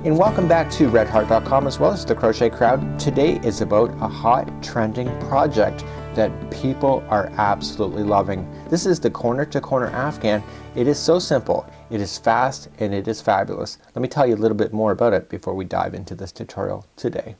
And welcome back to redheart.com as well as the Crochet Crowd. Today is about a hot trending project that people are absolutely loving. This is the corner to corner Afghan. It is so simple, it is fast, and it is fabulous. Let me tell you a little bit more about it before we dive into this tutorial today.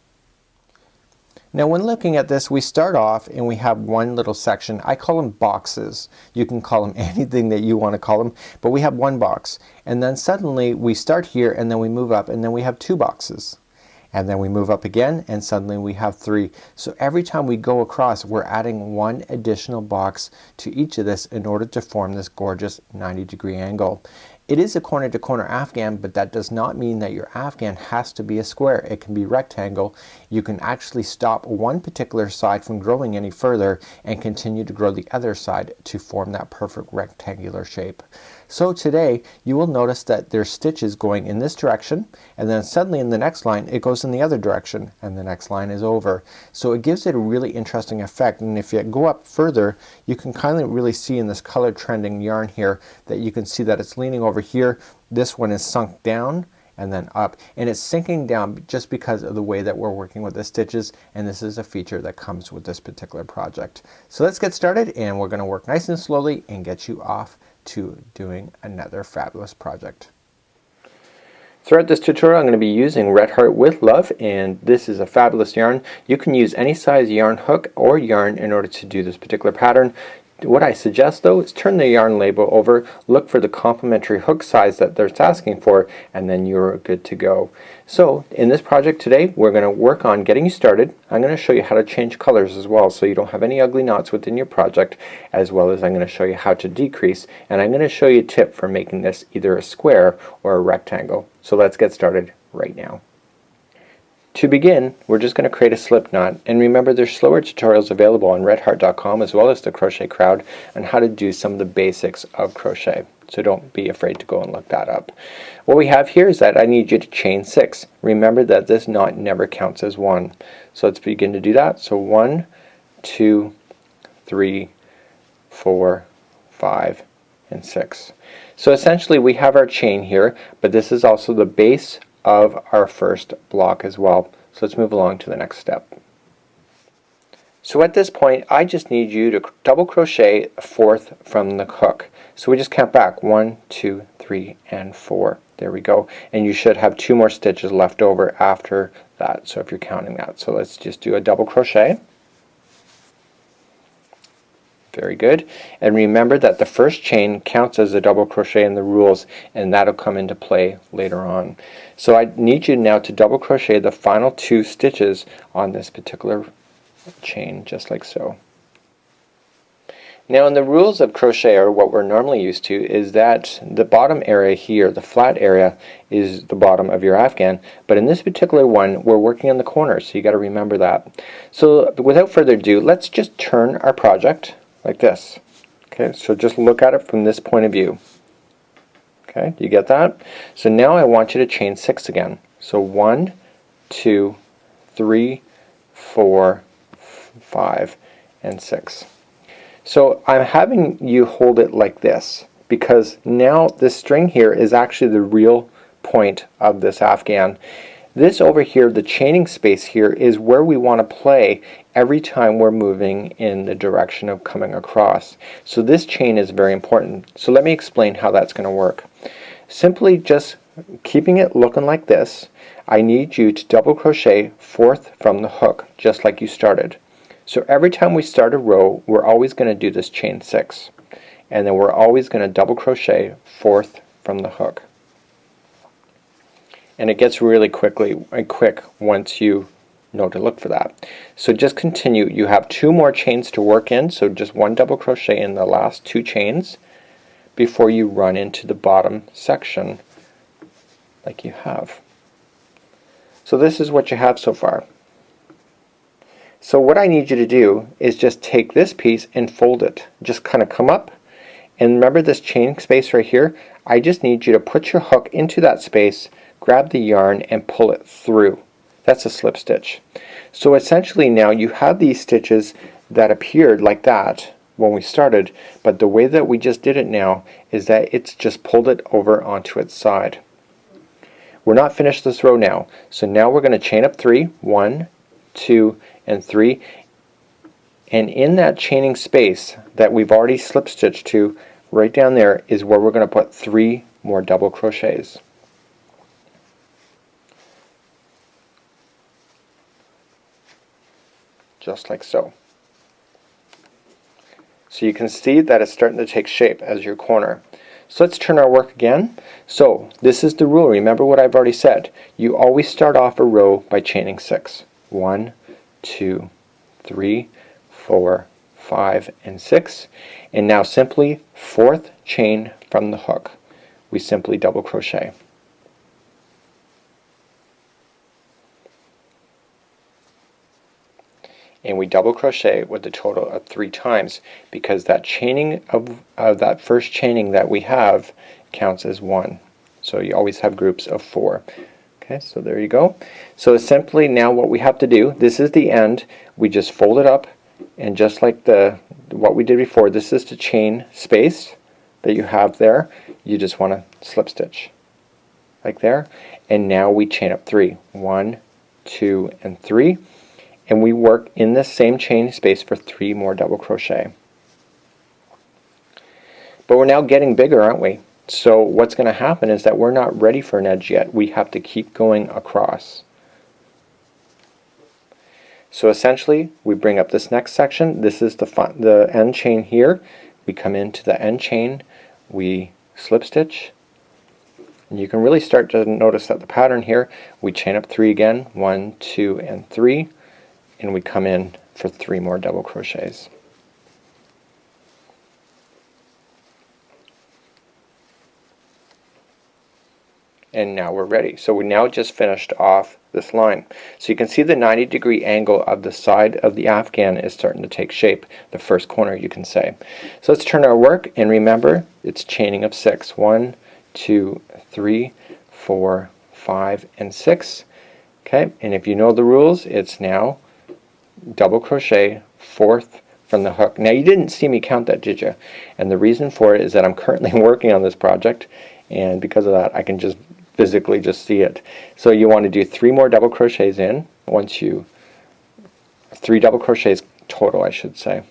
Now when looking at this, we start off and we have one little section. I call them boxes. You can call them anything that you want to call them, but we have one box. And then suddenly we start here and then we move up and then we have two boxes. And then we move up again and suddenly we have three. So every time we go across, we're adding one additional box to each of this in order to form this gorgeous 90-degree angle. It is a corner to corner Afghan, but that does not mean that your Afghan has to be a square. It can be rectangle. You can actually stop one particular side from growing any further and continue to grow the other side to form that perfect rectangular shape. So today you will notice that there's stitches going in this direction, and then suddenly in the next line it goes in the other direction, and the next line is over. So it gives it a really interesting effect, and if you go up further you can kind of really see in this color trending yarn here that you can see that it's leaning over here. This one is sunk down and then up, and it's sinking down just because of the way that we're working with the stitches, and this is a feature that comes with this particular project. So let's get started, and we're going to work nice and slowly and get you off to doing another fabulous project. Throughout this tutorial I'm going to be using Red Heart with Love, and this is a fabulous yarn. You can use any size yarn hook or yarn in order to do this particular pattern. What I suggest though is turn the yarn label over, look for the complementary hook size that they're asking for, and then you're good to go. So in this project today we're going to work on getting you started. I'm going to show you how to change colors as well so you don't have any ugly knots within your project, as well as I'm going to show you how to decrease, and I'm going to show you a tip for making this either a square or a rectangle. So let's get started right now. To begin, we're just going to create a slip knot, and remember there's slower tutorials available on redheart.com as well as the Crochet Crowd on how to do some of the basics of crochet. So don't be afraid to go and look that up. What we have here is that I need you to chain 6. Remember that this knot never counts as one. So let's begin to do that. So 1, 2, 3, 4, 5, and 6. So essentially we have our chain here, but this is also the base of our first block as well. So let's move along to the next step. So at this point I just need you to double crochet a fourth from the hook. So we just count back 1, 2, 3, and 4. There we go. And you should have 2 more stitches left over after that, so if you're counting that. So let's just do a double crochet. Very good. And remember that the first chain counts as a double crochet in the rules, and that'll come into play later on. So I need you now to double crochet the final 2 stitches on this particular chain, just like so. Now in the rules of crochet, or what we're normally used to, is that the bottom area here, the flat area, is the bottom of your Afghan, but in this particular one we're working on the corners, so you got to remember that. So without further ado, let's just turn our project like this. Okay, so just look at it from this point of view. Okay, do you get that? So now I want you to chain 6 again. So 1, 2, 3, 4, 5, and 6. So I'm having you hold it like this because now this string here is actually the real point of this Afghan. This over here, the chaining space here, is where we want to play every time we're moving in the direction of coming across. So this chain is very important. So let me explain how that's going to work. Simply just keeping it looking like this, I need you to double crochet fourth from the hook, just like you started. So every time we start a row, we're always going to do this chain 6. And then we're always going to double crochet fourth from the hook. And it gets really quick once you know to look for that. So just continue. You have 2 more chains to work in, so just 1 double crochet in the last 2 chains before you run into the bottom section like you have. So this is what you have so far. So what I need you to do is just take this piece and fold it. Just kind of come up, and remember this chain space right here? I just need you to put your hook into that space, grab the yarn, and pull it through. That's a slip stitch. So essentially now you have these stitches that appeared like that when we started, but the way that we just did it now is that it's just pulled it over onto its side. we're not finished this row now. So now we're going to chain up 3, 1, 2, and 3, and in that chaining space that we've already slip stitched to, right down there is where we're going to put 3 more double crochets. Just like so. So you can see that it's starting to take shape as your corner. So let's turn our work again. So this is the rule. Remember what I've already said. You always start off a row by chaining 6. 1, 2, 3, 4, 5, and 6. And now simply 4th chain from the hook. We simply double crochet. And we double crochet with a total of 3 times, because that chaining of that first chaining that we have counts as 1. So you always have groups of 4. Okay, so there you go. So simply now what we have to do, this is the end, we just fold it up, and just like what we did before, this is the chain space that you have there. You just want to slip stitch like there, and now we chain up 3. 1, 2, and 3. And we work in this same chain space for 3 more double crochet. But we're now getting bigger, aren't we? So what's going to happen is that we're not ready for an edge yet. We have to keep going across. So essentially we bring up this next section. This is the end chain here. We come into the end chain, we slip stitch, and you can really start to notice that the pattern here, we chain up 3 again, 1, 2, and 3. And we come in for 3 more double crochets. And now we're ready. So we now just finished off this line. So you can see the 90-degree angle of the side of the Afghan is starting to take shape. The first corner, you can say. So let's turn our work, and remember it's chaining of 6. 1, 2, 3, 4, 5, and 6. Okay, and if you know the rules, it's now double crochet 4th from the hook. Now you didn't see me count that, did you? And the reason for it is that I'm currently working on this project, and because of that I can just physically just see it. So you want to do 3 more double crochets in, 3 double crochets total, I should say.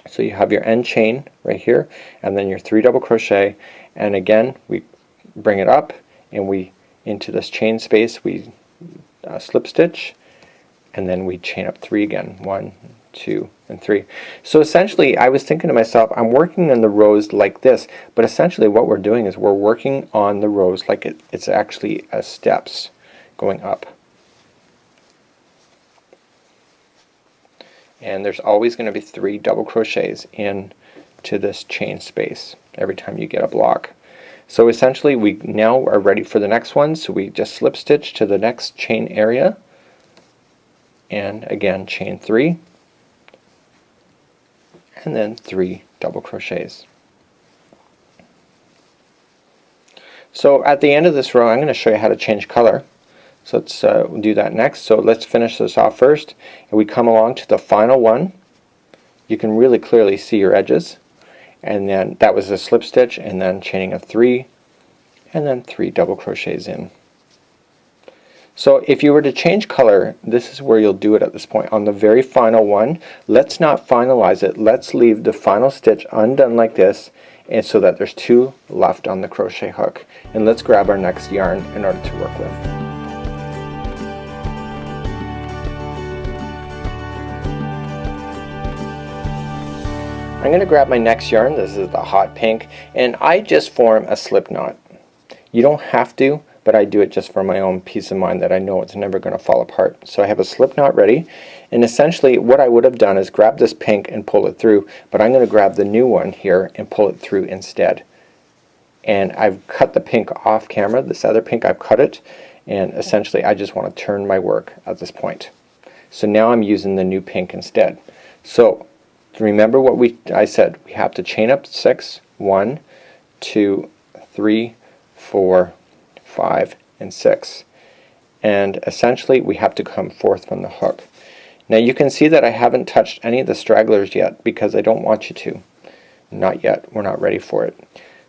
So you have your end chain right here, and then your 3 double crochet, and again we bring it up, and we into this chain space we slip stitch, and then we chain up 3 again. 1, 2, and 3. So essentially I was thinking to myself, I'm working in the rows like this, but essentially what we're doing is we're working on the rows like it's actually as steps going up. And there's always going to be 3 double crochets into this chain space every time you get a block. So essentially we now are ready for the next one, so we just slip stitch to the next chain area, and again chain 3, and then 3 double crochets. So at the end of this row I'm going to show you how to change color. So let's do that next. So let's finish this off first, and we come along to the final one. You can really clearly see your edges, and then that was a slip stitch, and then chaining of 3, and then 3 double crochets in. So if you were to change color, this is where you'll do it at this point. On the very final one, let's not finalize it. Let's leave the final stitch undone like this, and so that there's 2 left on the crochet hook. And let's grab our next yarn in order to work with. I'm going to grab my next yarn. This is the hot pink, and I just form a slip knot. You don't have to, but I do it just for my own peace of mind that I know it's never going to fall apart. So I have a slip knot ready, and essentially what I would have done is grab this pink and pull it through, but I'm going to grab the new one here and pull it through instead. And I've cut the pink off camera. This other pink, I've cut it, and essentially I just want to turn my work at this point. So now I'm using the new pink instead. So remember what I said, we have to chain up 6, 1, 2, 3, 4, 5, and 6, and essentially we have to come 4th from the hook. Now you can see that I haven't touched any of the stragglers yet because I don't want you to. Not yet, we're not ready for it.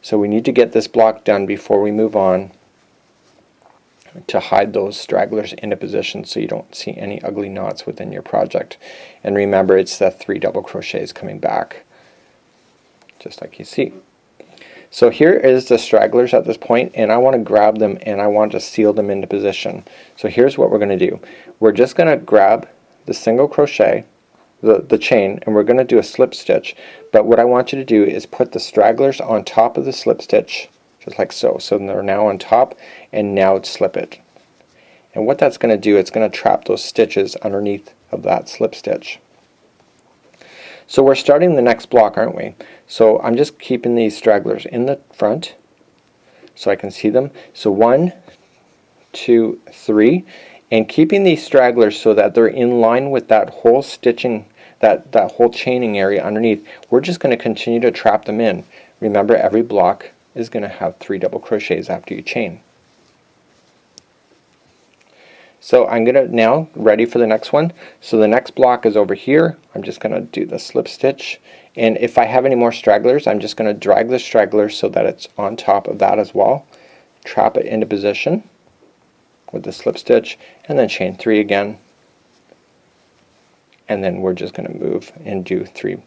So we need to get this block done before we move on. to hide those stragglers into position so you don't see any ugly knots within your project. And remember, it's the 3 double crochets coming back, just like you see. So here is the stragglers at this point, and I want to grab them and I want to seal them into position. So here's what we're going to do. We're just going to grab the single crochet, the chain, and we're going to do a slip stitch. But what I want you to do is put the stragglers on top of the slip stitch, just like so. So they're now on top, and now slip it. And what that's going to do, it's going to trap those stitches underneath of that slip stitch. So we're starting the next block, aren't we? So I'm just keeping these stragglers in the front so I can see them. So 1, 2, 3, and keeping these stragglers so that they're in line with that whole stitching, that whole chaining area underneath. We're just going to continue to trap them in. Remember, every block is going to have 3 double crochets after you chain. So I'm going to now ready for the next one. So the next block is over here. I'm just going to do the slip stitch, and if I have any more stragglers, I'm just going to drag the stragglers so that it's on top of that as well. Trap it into position with the slip stitch, and then chain 3 again, and then we're just going to move and do 3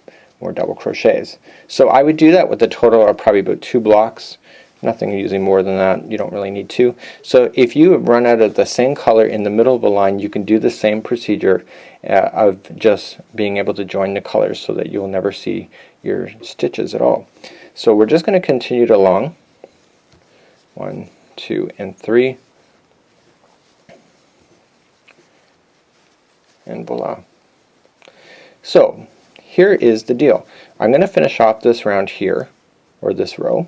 more double crochets. So I would do that with a total of probably about 2 blocks. Nothing usually more than that. You don't really need to. So if you run out of the same color in the middle of a line, you can do the same procedure of just being able to join the colors so that you'll never see your stitches at all. So we're just going to continue it along. 1, 2, and 3. And voila. So here is the deal. I'm going to finish off this round here, or this row,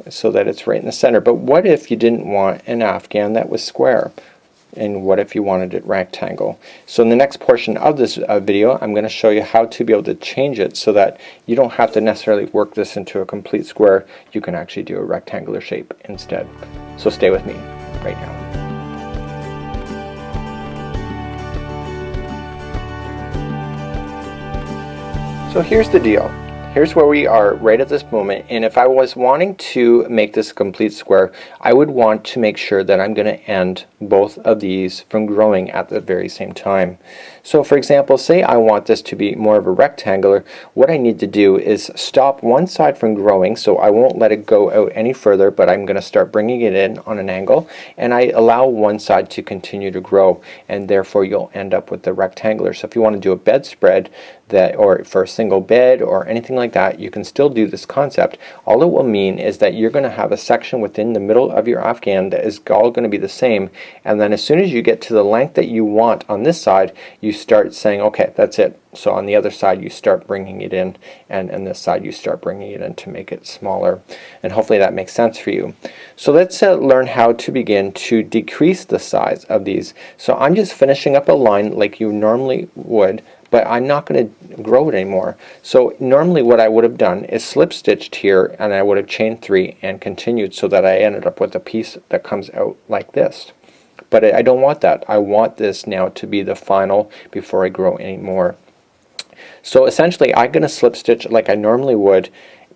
so that it's right in the center. But what if you didn't want an Afghan that was square? And what if you wanted it rectangle? So in the next portion of this video, I'm going to show you how to be able to change it so that you don't have to necessarily work this into a complete square. You can actually do a rectangular shape instead. So stay with me right now. So here's the deal. Here's where we are right at this moment, and if I was wanting to make this a complete square, I would want to make sure that I'm going to end both of these from growing at the very same time. So for example, say I want this to be more of a rectangular, what I need to do is stop one side from growing, so I won't let it go out any further, but I'm going to start bringing it in on an angle, and I allow one side to continue to grow, and therefore you'll end up with the rectangular. So if you want to do a bedspread, or for a single bed or anything like that, you can still do this concept. All it will mean is that you're going to have a section within the middle of your Afghan that is all going to be the same, and then as soon as you get to the length that you want on this side, you start saying, okay, that's it. So on the other side you start bringing it in, and this side you start bringing it in to make it smaller, and hopefully that makes sense for you. So let's learn how to begin to decrease the size of these. So I'm just finishing up a line like you normally would, but I'm not going to grow it anymore. So normally what I would have done is slip stitched here, and I would have chained 3 and continued so that I ended up with a piece that comes out like this. But I don't want that. I want this now to be the final before I grow any more. So essentially I'm going to slip stitch like I normally would,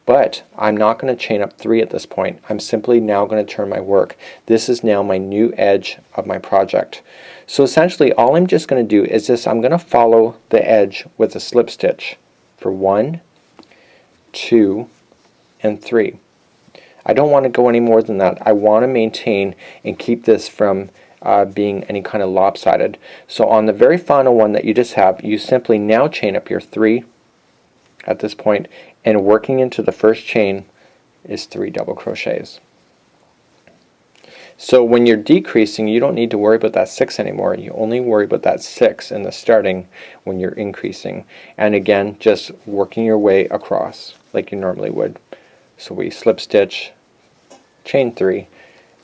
but I'm not going to chain up 3 at this point. I'm simply now going to turn my work. This is now my new edge of my project. So essentially all I'm just going to do is this. I'm going to follow the edge with a slip stitch for 1, 2, and 3. I don't want to go any more than that. I want to maintain and keep this from being any kind of lopsided. So on the very final one that you just have, you simply now chain up your 3 at this point, and working into the first chain is 3 double crochets. So when you're decreasing, you don't need to worry about that 6 anymore. You only worry about that 6 in the starting when you're increasing. And again, just working your way across like you normally would. So we slip stitch, chain 3,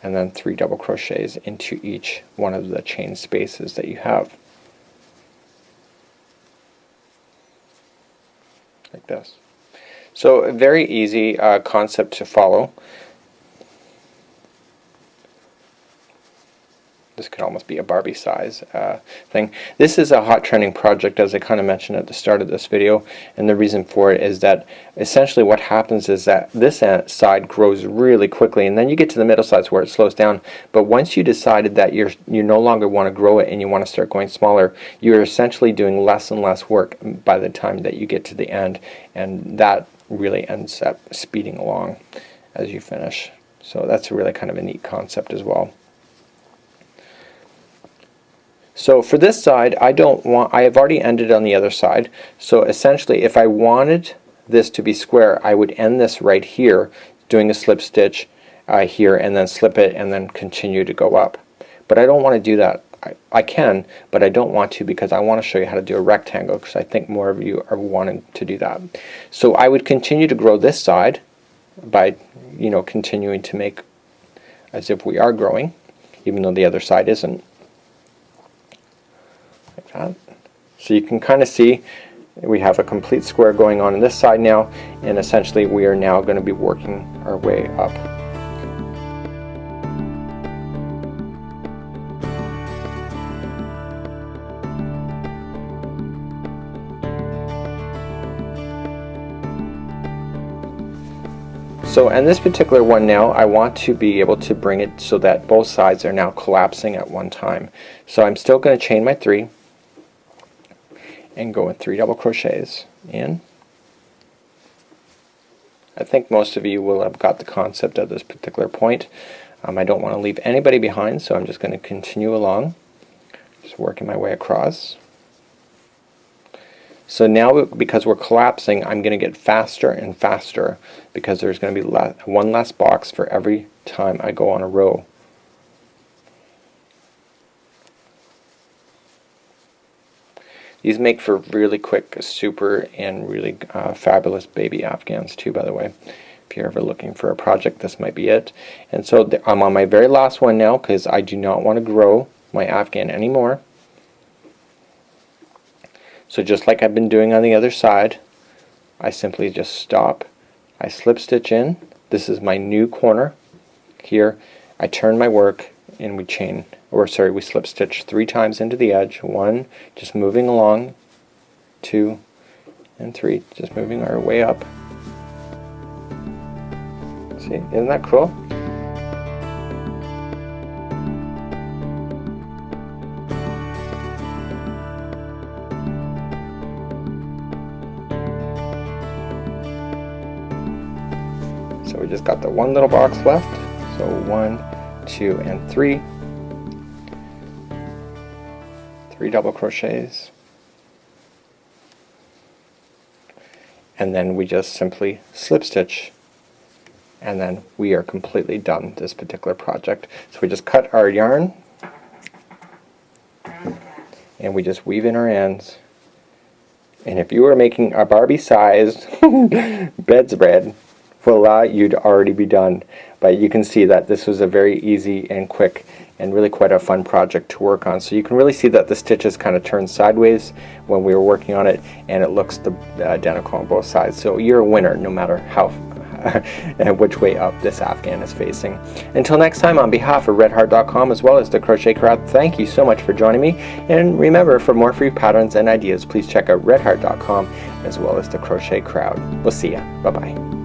and then 3 double crochets into each one of the chain spaces that you have. Like this. So a very easy concept to follow. This could almost be a Barbie size thing. This is a hot trending project, as I kind of mentioned at the start of this video, and the reason for it is that essentially what happens is that this side grows really quickly, and then you get to the middle sides where it slows down. But once you decided that you no longer want to grow it and you want to start going smaller, you're essentially doing less and less work by the time that you get to the end, and that really ends up speeding along as you finish. So that's really kind of a neat concept as well. So for this side, I have already ended on the other side. So essentially, if I wanted this to be square, I would end this right here, doing a slip stitch here, and then slip it, and then continue to go up. But I don't want to do that. I can, but I don't want to, because I want to show you how to do a rectangle, because I think more of you are wanting to do that. So I would continue to grow this side by, continuing to make as if we are growing, even though the other side isn't. Like that. So you can kind of see we have a complete square going on this side now, and essentially we are now going to be working our way up. So in this particular one now, I want to be able to bring it so that both sides are now collapsing at one time. So I'm still going to chain my 3 and go in 3 double crochets in. I think most of you will have got the concept at this particular point. I don't want to leave anybody behind, so I'm just going to continue along, just working my way across. So now, because we're collapsing, I'm going to get faster and faster, because there's going to be one less box for every time I go on a row. These make for really quick, super, and really fabulous baby Afghans too, by the way. If you're ever looking for a project, this might be it. And so I'm on my very last one now, because I do not want to grow my Afghan anymore. So just like I've been doing on the other side, I simply just stop. I slip stitch in. This is my new corner. Here I turn my work, and we chain, or sorry, we slip stitch 3 times into the edge. 1, just moving along. 2 and 3, just moving our way up. See, isn't that cool? So we just got the one little box left. So 1, 2, and 3. 3 double crochets. And then we just simply slip stitch. And then we are completely done this particular project. So we just cut our yarn. And we just weave in our ends. And if you were making a Barbie-sized bedspread, voila, you'd already be done. But you can see that this was a very easy and quick and really quite a fun project to work on. So you can really see that the stitches kind of turned sideways when we were working on it, and it looks identical on both sides. So you're a winner no matter how and which way up this Afghan is facing. Until next time, on behalf of redheart.com as well as the Crochet Crowd, thank you so much for joining me. And remember, for more free patterns and ideas, please check out redheart.com as well as the Crochet Crowd. We'll see ya. Bye-bye.